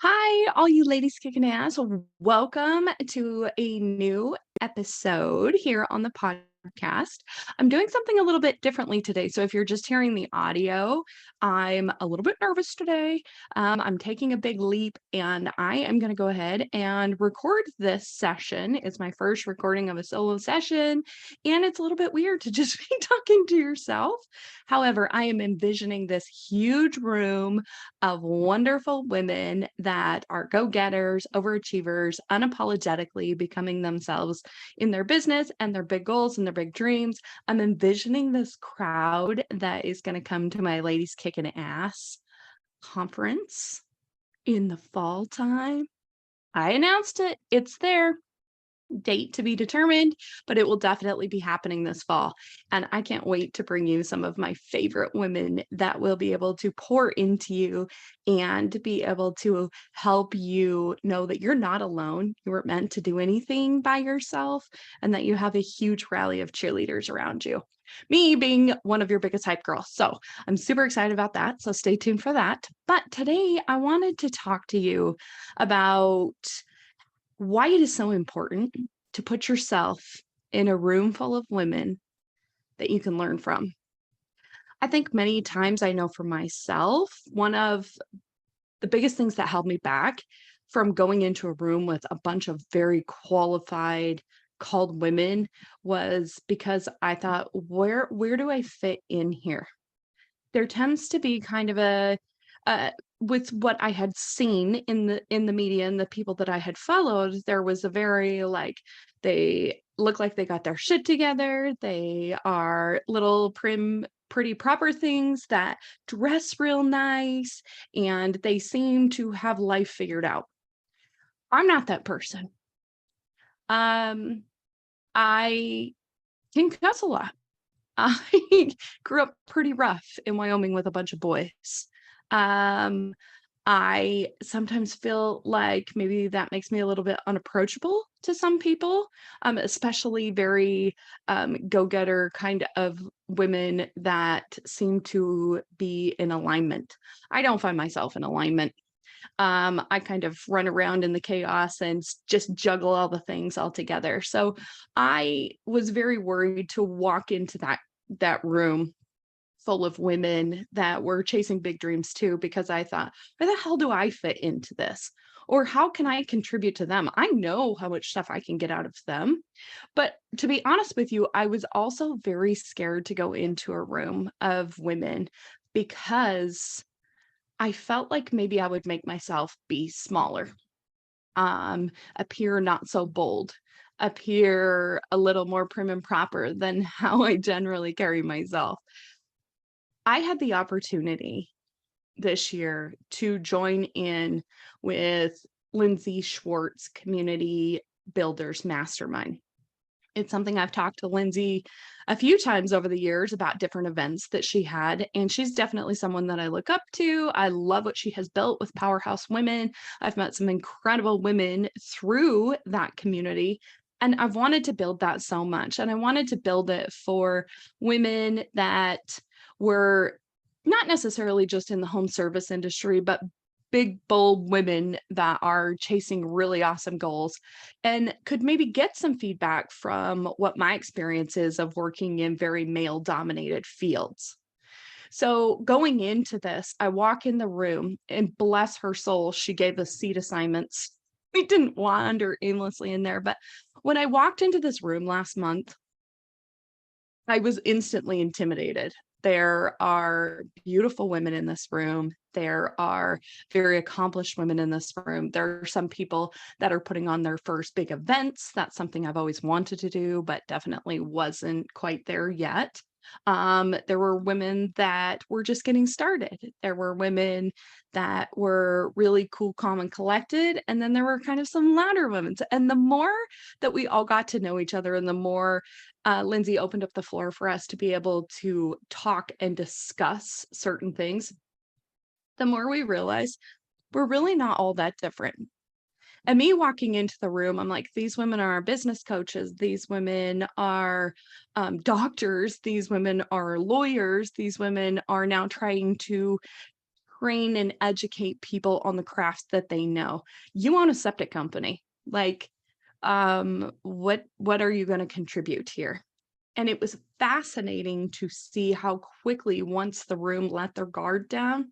Hi, all you ladies kicking ass. Welcome to a new episode here on the podcast. I'm doing something a little bit differently today. So, if you're just hearing the audio, I'm a little bit nervous today. I'm taking a big leap and I am going to go ahead and record this session. It's my first recording of a solo session, and it's a little bit weird to just be talking to yourself. However, I am envisioning this huge room of wonderful women that are go getters, overachievers, unapologetically becoming themselves in their business and their big goals and their big dreams. I'm envisioning this crowd that is going to come to my Ladies Kicking Ass conference in the fall time. I announced it, it's there. Date to be determined, but it will definitely be happening this fall. And I can't wait to bring you some of my favorite women that will be able to pour into you and be able to help you know that you're not alone. You weren't meant to do anything by yourself, and that you have a huge rally of cheerleaders around you. Me being one of your biggest hype girls. So I'm super excited about that. So stay tuned for that. But today I wanted to talk to you about why it is so important to put yourself in a room full of women that you can learn from. I think many times I know for myself, one of the biggest things that held me back from going into a room with a bunch of very qualified, called women was because I thought, where do I fit in here? There tends to be kind of a uh, with what I had seen in the media and the people that I had followed, there was a very like they look like they got their shit together. They are little pretty proper things that dress real nice and they seem to have life figured out. I'm not that person. Um, I can cuss a lot. I grew up pretty rough in Wyoming with a bunch of boys. Um, I sometimes feel like maybe that makes me a little bit unapproachable to some people, especially very go-getter kind of women that seem to be in alignment. I don't find myself in alignment. I kind of run around in the chaos and just juggle all the things all together. So I was very worried to walk into that room full of women that were chasing big dreams too, because I thought, where the hell do I fit into this? Or how can I contribute to them? I know how much stuff I can get out of them. But to be honest with you, I was also very scared to go into a room of women because I felt like maybe I would make myself be smaller, appear not so bold, appear a little more prim and proper than how I generally carry myself. I had the opportunity this year to join in with Lindsay Schwartz Community Builders Mastermind. It's something I've talked to Lindsay a few times over the years about different events that she had, and she's definitely someone that I look up to. I love what she has built with Powerhouse Women. I've met some incredible women through that community, and I've wanted to build that so much. And I wanted to build it for women that were not necessarily just in the home service industry, but big, bold women that are chasing really awesome goals and could maybe get some feedback from what my experience is of working in very male dominated fields. So going into this, I walk in the room and bless her soul, she gave us seat assignments. We didn't wander aimlessly in there, but when I walked into this room last month, I was instantly intimidated. There are beautiful women in this room. There are very accomplished women in this room. There are some people that are putting on their first big events. That's something I've always wanted to do, but definitely wasn't quite there yet. There were women that were just getting started. There were women that were really cool, calm, and collected. And then there were kind of some louder women. And the more that we all got to know each other and the more Lindsay opened up the floor for us to be able to talk and discuss certain things, the more we realize we're really not all that different. And me walking into the room, I'm like, these women are business coaches. These women are doctors. These women are lawyers. These women are now trying to train and educate people on the crafts that they know. You own a septic company. Like, what are you going to contribute here? And it was fascinating to see how quickly, once the room let their guard down,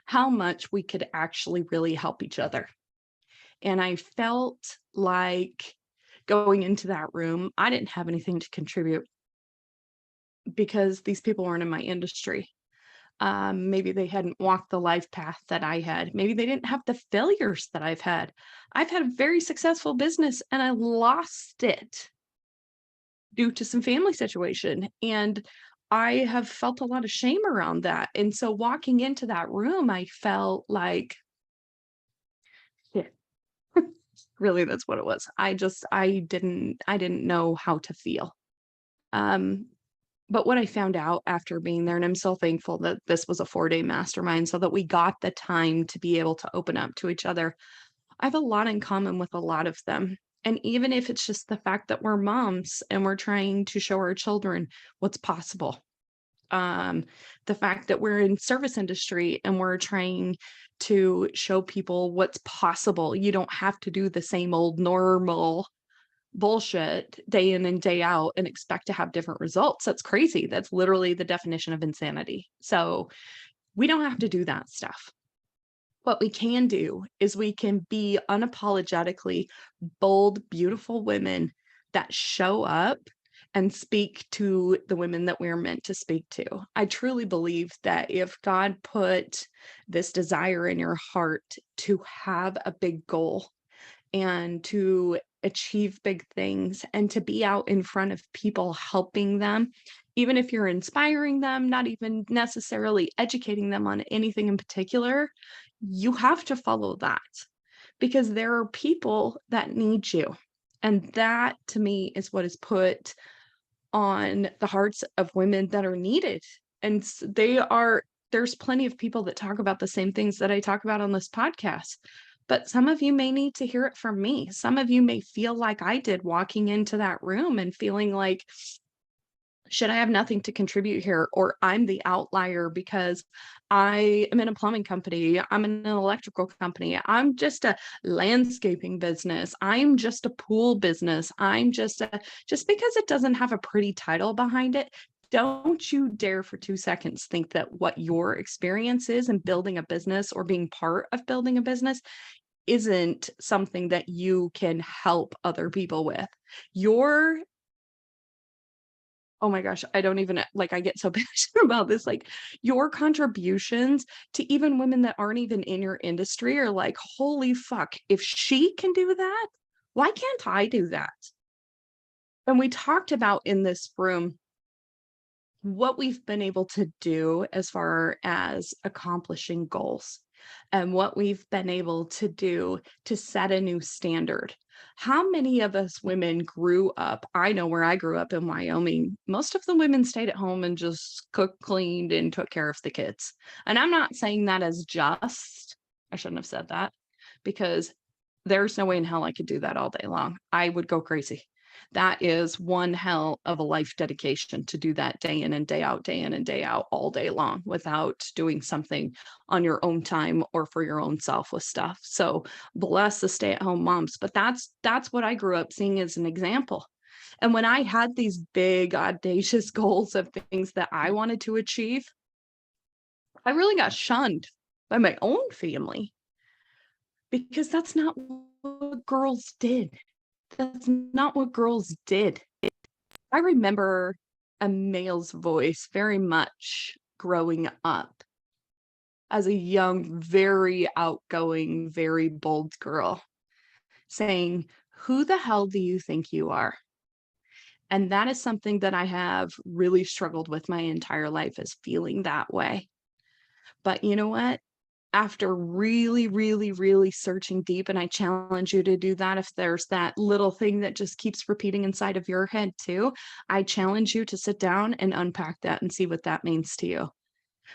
how much we could actually really help each other. And I felt like going into that room, I didn't have anything to contribute because these people weren't in my industry. Maybe they hadn't walked the life path that I had. Maybe they didn't have the failures that I've had. I've had a very successful business and I lost it due to some family situation. And I have felt a lot of shame around that. And so walking into that room, I felt like, shit, really, that's what it was. I didn't know how to feel. Um, but what I found out after being there, and I'm so thankful that this was a 4-day mastermind so that we got the time to be able to open up to each other. I have a lot in common with a lot of them. And even if it's just the fact that we're moms and we're trying to show our children what's possible, the fact that we're in service industry and we're trying to show people what's possible. You don't have to do the same old normal bullshit day in and day out and expect to have different results. That's crazy. That's literally the definition of insanity. So we don't have to do that stuff. What we can do is we can be unapologetically bold, beautiful women that show up and speak to the women that we're meant to speak to. I truly believe that if God put this desire in your heart to have a big goal and to achieve big things and to be out in front of people helping them, even if you're inspiring them, not even necessarily educating them on anything in particular, you have to follow that because there are people that need you. And that to me is what is put on the hearts of women that are needed. And there's plenty of people that talk about the same things that I talk about on this podcast. But some of you may need to hear it from me. Some of you may feel like I did walking into that room and feeling like, should I have nothing to contribute here? Or I'm the outlier because I am in a plumbing company. I'm in an electrical company. I'm just a landscaping business. I'm just a pool business. Just because it doesn't have a pretty title behind it, don't you dare for 2 seconds think that what your experience is in building a business or being part of building a business isn't something that you can help other people with. Your Oh my gosh, I don't even like, I get so passionate about this, like, your contributions to even women that aren't even in your industry are like, "Holy fuck, if she can do that, why can't I do that?" And we talked about in this room what we've been able to do as far as accomplishing goals and what we've been able to do to set a new standard. How many of us women grew up? I know where I grew up in Wyoming. Most of the women stayed at home and just cooked, cleaned, and took care of the kids. And I'm not saying that as just, I shouldn't have said that because there's no way in hell I could do that all day long. I would go crazy. That is one hell of a life dedication to do that day in and day in and day out, all day long without doing something on your own time or for your own self with stuff. So bless the stay-at-home moms. But that's what I grew up seeing as an example. And when I had these big, audacious goals of things that I wanted to achieve, I really got shunned by my own family because that's not what girls did. That's not what girls did. I remember a male's voice very much growing up as a young, very outgoing, very bold girl saying, "Who the hell do you think you are?" And that is something that I have really struggled with my entire life is feeling that way. But you know what? After really, really, really searching deep, and I challenge you to do that if there's that little thing that just keeps repeating inside of your head too, I challenge you to sit down and unpack that and see what that means to you.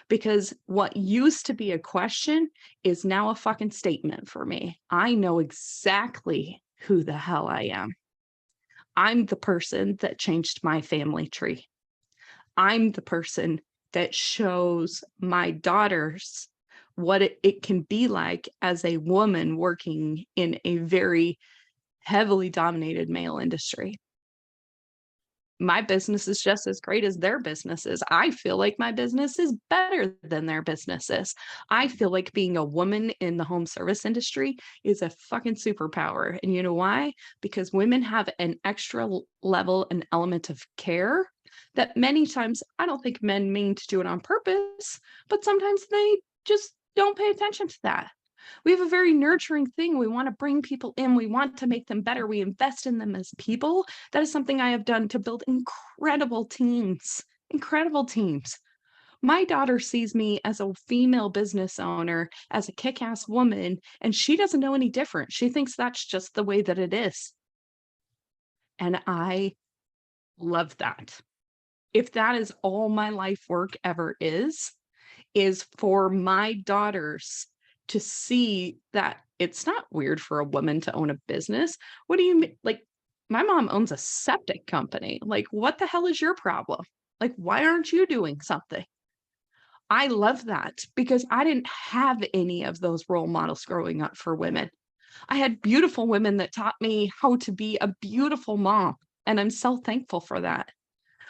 Because what used to be a question is now a fucking statement for me. I know exactly who the hell I am. I'm the person that changed my family tree. I'm the person that shows my daughters what it can be like as a woman working in a very heavily dominated male industry. My business is just as great as their businesses. I feel like my business is better than their businesses. I feel like being a woman in the home service industry is a fucking superpower. And you know why? Because women have an extra level and element of care that many times I don't think men mean to do it on purpose, but sometimes they just don't pay attention to that. We have a very nurturing thing. We want to bring people in. We want to make them better. We invest in them as people. That is something I have done to build incredible teams. Incredible teams. My daughter sees me as a female business owner, as a kick-ass woman, and she doesn't know any different. She thinks that's just the way that it is. And I love that. If that is all my life work ever is for my daughters to see that it's not weird for a woman to own a business. What do you mean? Like, my mom owns a septic company. Like, what the hell is your problem? Like, why aren't you doing something? I love that because I didn't have any of those role models growing up for women. I had beautiful women that taught me how to be a beautiful mom, and I'm so thankful for that.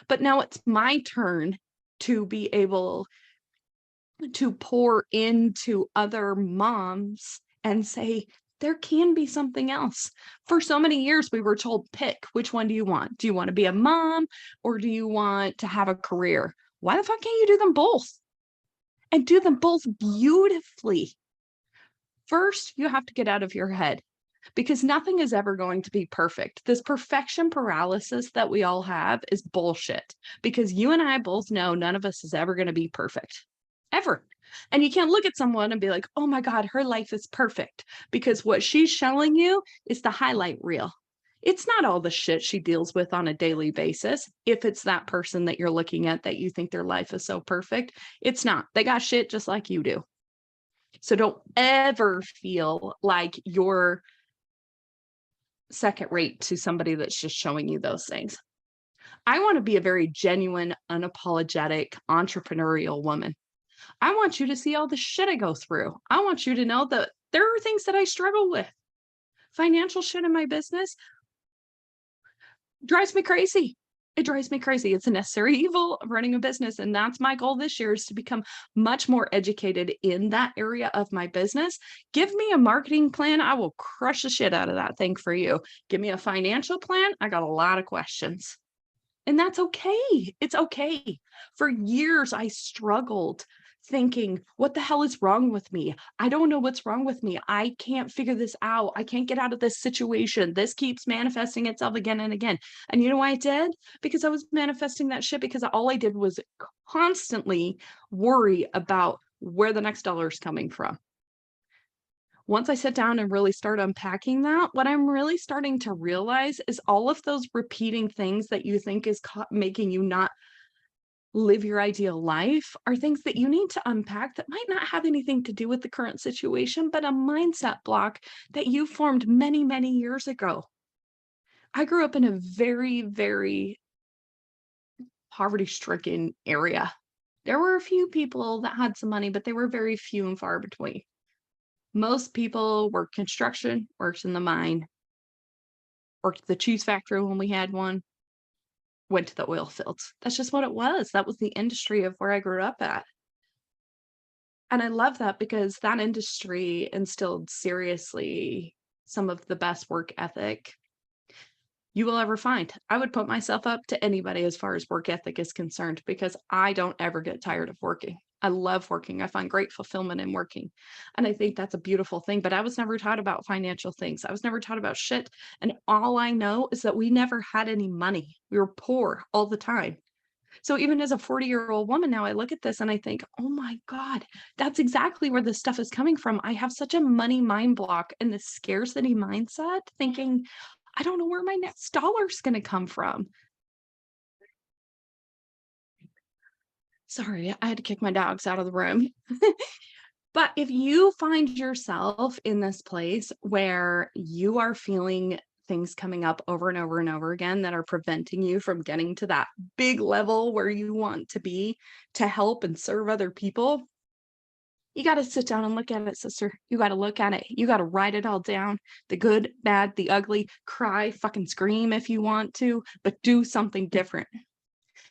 But now it's my turn to be able to pour into other moms and say, there can be something else. For so many years, we were told, pick, which one do you want? Do you want to be a mom or do you want to have a career? Why the fuck can't you do them both? And do them both beautifully. First, you have to get out of your head because nothing is ever going to be perfect. This perfection paralysis that we all have is bullshit because you and I both know none of us is ever going to be perfect. Ever. And you can't look at someone and be like, oh my God, her life is perfect because what she's showing you is the highlight reel. It's not all the shit she deals with on a daily basis. If it's that person that you're looking at that you think their life is so perfect, it's not. They got shit just like you do. So don't ever feel like you're second rate to somebody that's just showing you those things. I want to be a very genuine, unapologetic, entrepreneurial woman. I want you to see all the shit I go through. I want you to know that there are things that I struggle with. Financial shit in my business drives me crazy. It drives me crazy. It's a necessary evil of running a business. And that's my goal this year is to become much more educated in that area of my business. Give me a marketing plan. I will crush the shit out of that thing for you. Give me a financial plan. I got a lot of questions. And that's okay. It's okay. For years, I struggled thinking, what the hell is wrong with me? I don't know what's wrong with me. I can't figure this out. I can't get out of this situation. This keeps manifesting itself again and again. And you know why it did? Because I was manifesting that shit because all I did was constantly worry about where the next dollar is coming from. Once I sit down and really start unpacking that, what I'm really starting to realize is all of those repeating things that you think is making you not live your ideal life are things that you need to unpack that might not have anything to do with the current situation, but a mindset block that you formed many, many years ago. I grew up in a very, very poverty-stricken area. There were a few people that had some money, but they were very few and far between. Most people worked construction, worked in the mine, worked at the cheese factory when we had one, went to the oil fields. That's just what it was. That was the industry of where I grew up at. And I love that because that industry instilled seriously some of the best work ethic you will ever find. I would put myself up to anybody as far as work ethic is concerned because I don't ever get tired of working. I love working. I find great fulfillment in working. And I think that's a beautiful thing. But I was never taught about financial things. I was never taught about shit. And all I know is that we never had any money. We were poor all the time. So even as a 40-year-old woman now, I look at this and I think, oh my God, that's exactly where this stuff is coming from. I have such a money mind block and this scarcity mindset, thinking, I don't know where my next dollar is going to come from. Sorry, I had to kick my dogs out of the room. But if you find yourself in this place where you are feeling things coming up over and over and over again that are preventing you from getting to that big level where you want to be to help and serve other people, You got to sit down and look at it, sister. You got to look at it. You got to write it all down. The good, bad, the ugly, cry, fucking scream if you want to, but do something different.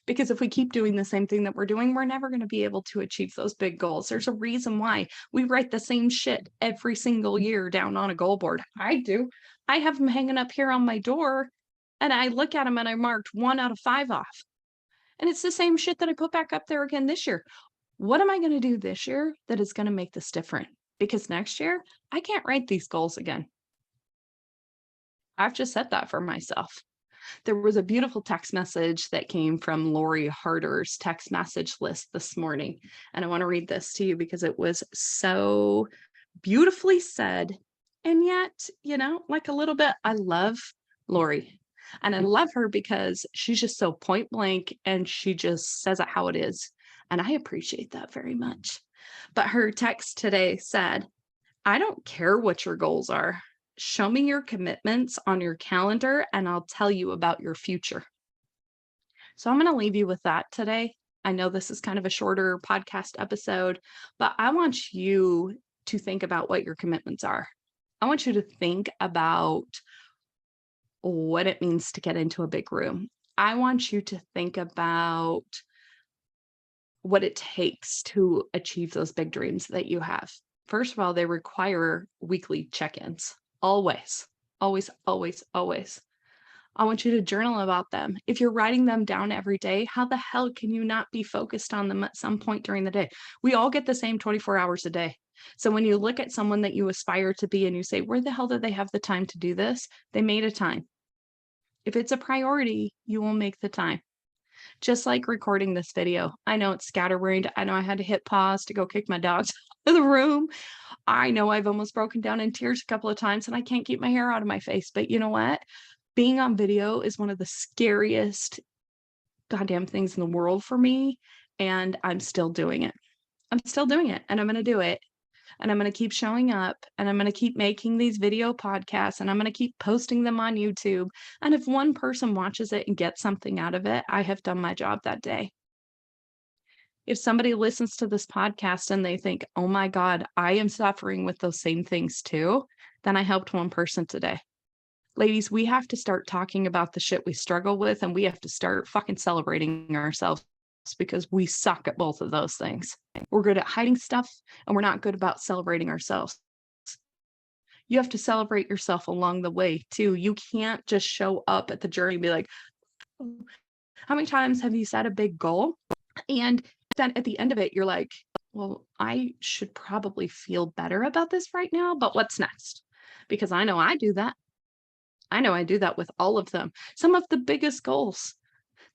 Because if we keep doing the same thing that we're doing, we're never going to be able to achieve those big goals. There's a reason why we write the same shit every single year down on a goal board. I do. I have them hanging up here on my door and I look at them and I marked 1 out of 5 off. And it's the same shit that I put back up there again this year. What am I going to do this year that is going to make this different? Because next year, I can't write these goals again. I've just said that for myself. There was a beautiful text message that came from Lori Harder's text message list this morning. And I want to read this to you because it was so beautifully said. And yet, like a little bit, I love Lori. And I love her because she's just so point blank and she just says it how it is. And I appreciate that very much. But her text today said, I don't care what your goals are. Show me your commitments on your calendar and I'll tell you about your future. So I'm going to leave you with that today. I know this is kind of a shorter podcast episode, but I want you to think about what your commitments are. I want you to think about what it means to get into a big room. I want you to think about what it takes to achieve those big dreams that you have. First of all, they require weekly check-ins. Always, always, always, always. I want you to journal about them. If you're writing them down every day, how the hell can you not be focused on them at some point during the day? We all get the same 24 hours a day. So when you look at someone that you aspire to be and you say, where the hell did they have the time to do this? They made a time. If it's a priority, you will make the time. Just like recording this video. I know it's scatterbrained. I know I had to hit pause to go kick my dogs out of the room. I know I've almost broken down in tears a couple of times and I can't keep my hair out of my face. But you know what? Being on video is one of the scariest goddamn things in the world for me. And I'm still doing it. I'm still doing it and I'm going to do it. And I'm going to keep showing up and I'm going to keep making these video podcasts and I'm going to keep posting them on YouTube. And if one person watches it and gets something out of it, I have done my job that day. If somebody listens to this podcast and they think, oh my God, I am suffering with those same things too, then I helped one person today. Ladies, we have to start talking about the shit we struggle with and we have to start fucking celebrating ourselves because we suck at both of those things. We're good at hiding stuff and we're not good about celebrating ourselves. You have to celebrate yourself along the way too. You can't just show up at the journey and be like, oh, how many times have you set a big goal? And then at the end of it, you're like, well, I should probably feel better about this right now, but what's next? Because I know I do that. I know I do that with all of them. Some of the biggest goals.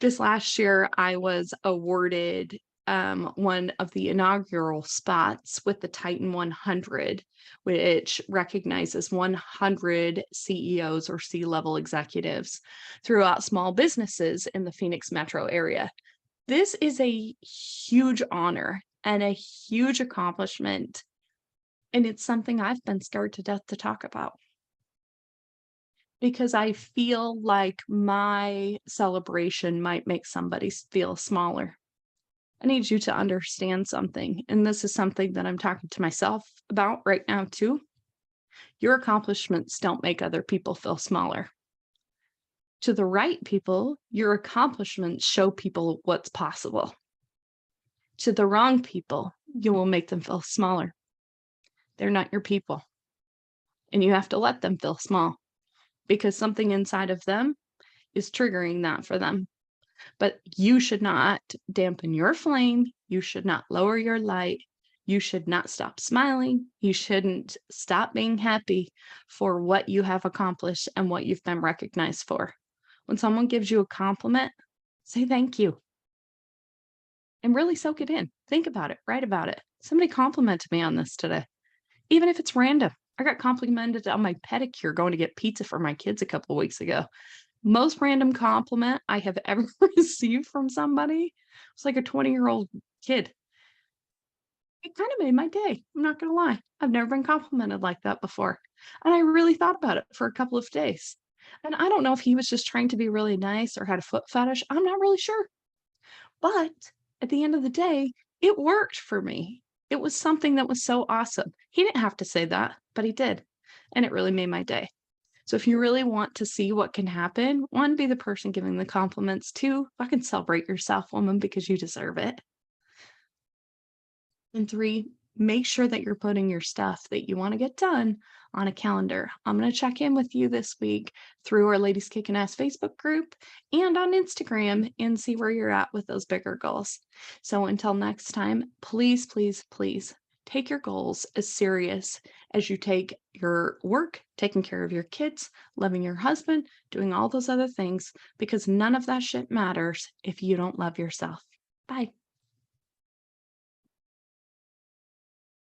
This last year, I was awarded one of the inaugural spots with the Titan 100, which recognizes 100 CEOs or C-level executives throughout small businesses in the Phoenix metro area. This is a huge honor and a huge accomplishment, and it's something I've been scared to death to talk about. Because I feel like my celebration might make somebody feel smaller. I need you to understand something, and this is something that I'm talking to myself about right now too. Your accomplishments don't make other people feel smaller. To the right people, your accomplishments show people what's possible. To the wrong people, you will make them feel smaller. They're not your people, and you have to let them feel small. Because something inside of them is triggering that for them. But you should not dampen your flame. You should not lower your light. You should not stop smiling. You shouldn't stop being happy for what you have accomplished and what you've been recognized for. When someone gives you a compliment, say thank you. And really soak it in. Think about it. Write about it. Somebody complimented me on this today. Even if it's random. I got complimented on my pedicure going to get pizza for my kids a couple of weeks ago. Most random compliment I have ever received from somebody. It's like a 20-year-old kid. It kind of made my day. I'm not going to lie. I've never been complimented like that before. And I really thought about it for a couple of days. And I don't know if he was just trying to be really nice or had a foot fetish. I'm not really sure. But at the end of the day, it worked for me. It was something that was so awesome. He didn't have to say that, but he did. And it really made my day. So if you really want to see what can happen, one, be the person giving the compliments. Two, fucking celebrate yourself, woman, because you deserve it. And three, make sure that you're putting your stuff that you want to get done on a calendar. I'm going to check in with you this week through our Ladies Kicking Ass Facebook group and on Instagram and see where you're at with those bigger goals. So until next time, please, please, please take your goals as serious as you take your work, taking care of your kids, loving your husband, doing all those other things, because none of that shit matters if you don't love yourself. Bye.